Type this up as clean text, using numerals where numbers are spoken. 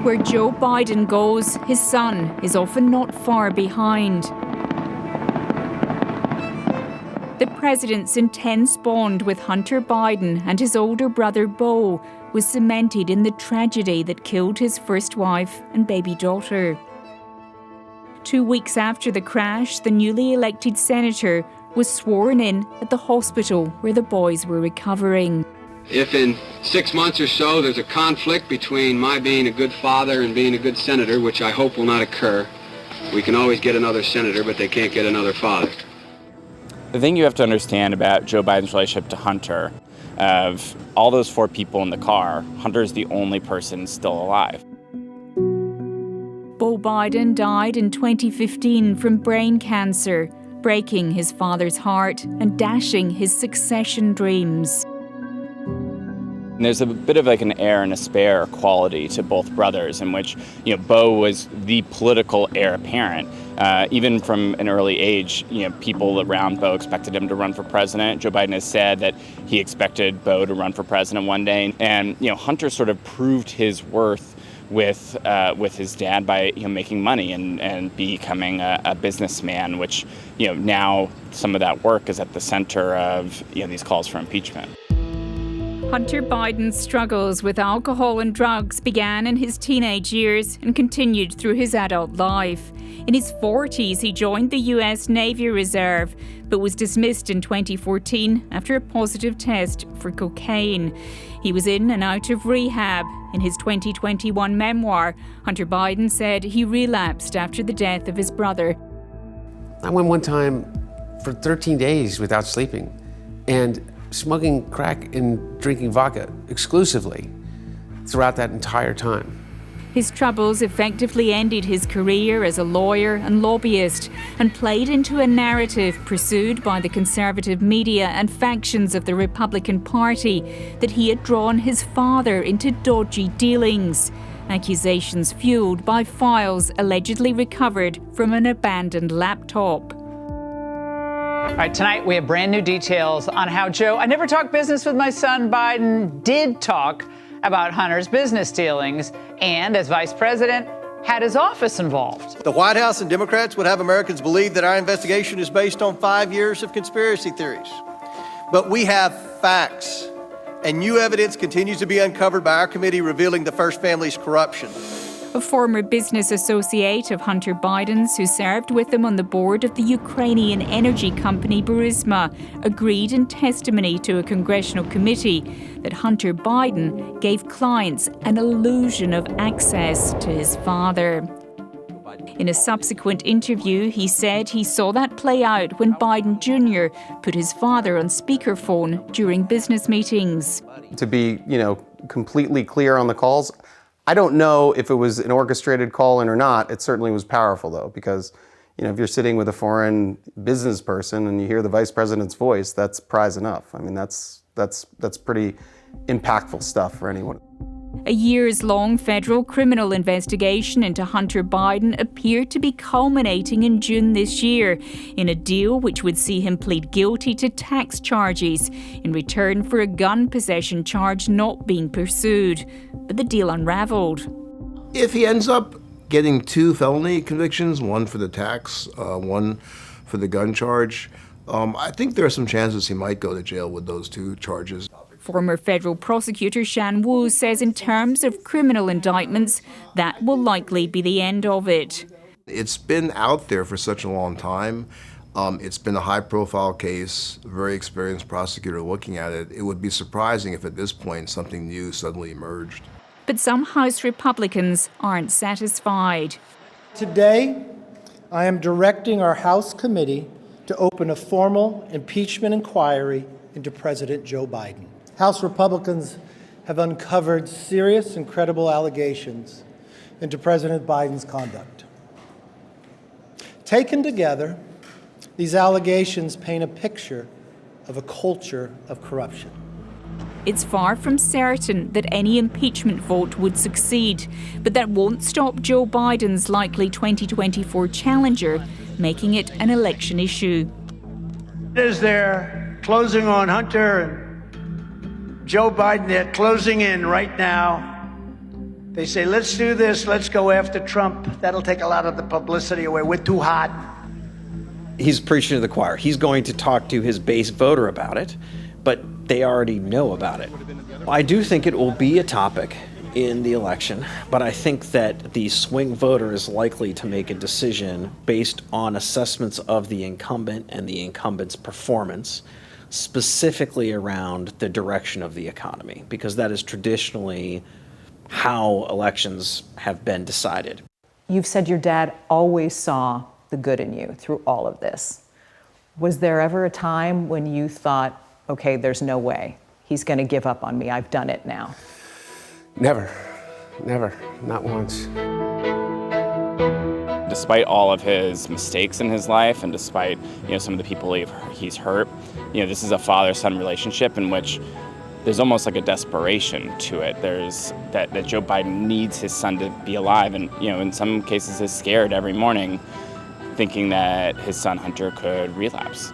Where Joe Biden goes, his son is often not far behind. The president's intense bond with Hunter Biden and his older brother Beau was cemented in the tragedy that killed his first wife and baby daughter. 2 weeks after the crash, the newly elected senator was sworn in at the hospital where the boys were recovering. If in 6 months or so there's a conflict between my being a good father and being a good senator, which I hope will not occur, we can always get another senator, but they can't get another father. The thing you have to understand about Joe Biden's relationship to Hunter, of all those 4 people in the car, Hunter is the only person still alive. Beau Biden died in 2015 from brain cancer, breaking his father's heart and dashing his succession dreams. And there's a bit of like an heir and a spare quality to both brothers, in which, Beau was the political heir apparent. Even from an early age, people around Beau expected him to run for president. Joe Biden has said that he expected Beau to run for president one day. And, Hunter sort of proved his worth with his dad by making money and becoming a businessman, which, now some of that work is at the center of, these calls for impeachment. Hunter Biden's struggles with alcohol and drugs began in his teenage years and continued through his adult life. In his 40s, he joined the U.S. Navy Reserve, but was dismissed in 2014 after a positive test for cocaine. He was in and out of rehab. In his 2021 memoir, Hunter Biden said he relapsed after the death of his brother. I went one time for 13 days without sleeping and smoking crack and drinking vodka exclusively throughout that entire time. His troubles effectively ended his career as a lawyer and lobbyist and played into a narrative pursued by the conservative media and factions of the Republican Party that he had drawn his father into dodgy dealings. Accusations fueled by files allegedly recovered from an abandoned laptop. All right, tonight we have brand new details on how Joe, I never talked business with my son Biden, did talk about Hunter's business dealings, and as vice president, had his office involved. The White House and Democrats would have Americans believe that our investigation is based on 5 years of conspiracy theories. But we have facts, and new evidence continues to be uncovered by our committee revealing the First Family's corruption. A former business associate of Hunter Biden's, who served with him on the board of the Ukrainian energy company Burisma, agreed in testimony to a congressional committee that Hunter Biden gave clients an illusion of access to his father. In a subsequent interview, he said he saw that play out when Biden Jr. put his father on speakerphone during business meetings. To be, completely clear on the calls, I don't know if it was an orchestrated call in or not. It certainly was powerful, though, because if you're sitting with a foreign business person and you hear the vice president's voice, that's prize enough. I mean, that's pretty impactful stuff for anyone. A years-long federal criminal investigation into Hunter Biden appeared to be culminating in June this year in a deal which would see him plead guilty to tax charges in return for a gun possession charge not being pursued. But the deal unraveled. If he ends up getting 2 felony convictions, one for the tax, one for the gun charge, I think there are some chances he might go to jail with those 2 charges. Former federal prosecutor Shan Wu says in terms of criminal indictments, that will likely be the end of it. It's been out there for such a long time. It's been a high-profile case, a very experienced prosecutor looking at it. It would be surprising if at this point something new suddenly emerged. But some House Republicans aren't satisfied. Today, I am directing our House committee to open a formal impeachment inquiry into President Joe Biden. House Republicans have uncovered serious and credible allegations into President Biden's conduct. Taken together, these allegations paint a picture of a culture of corruption. It's far from certain that any impeachment vote would succeed, but that won't stop Joe Biden's likely 2024 challenger making it an election issue. As they're closing on Hunter and Joe Biden, they're closing in right now. They say, let's do this, let's go after Trump. That'll take a lot of the publicity away. We're too hot. He's preaching to the choir. He's going to talk to his base voter about it, but they already know about it. I do think it will be a topic in the election, but I think that the swing voter is likely to make a decision based on assessments of the incumbent and the incumbent's performance, specifically around the direction of the economy, because that is traditionally how elections have been decided. You've said your dad always saw the good in you through all of this. Was there ever a time when you thought, okay, there's no way, he's going to give up on me, I've done it now? Never, not once. Despite all of his mistakes in his life, and despite some of the people he's hurt, this is a father-son relationship in which there's almost like a desperation to it. There's that Joe Biden needs his son to be alive, and in some cases is scared every morning, thinking that his son Hunter could relapse.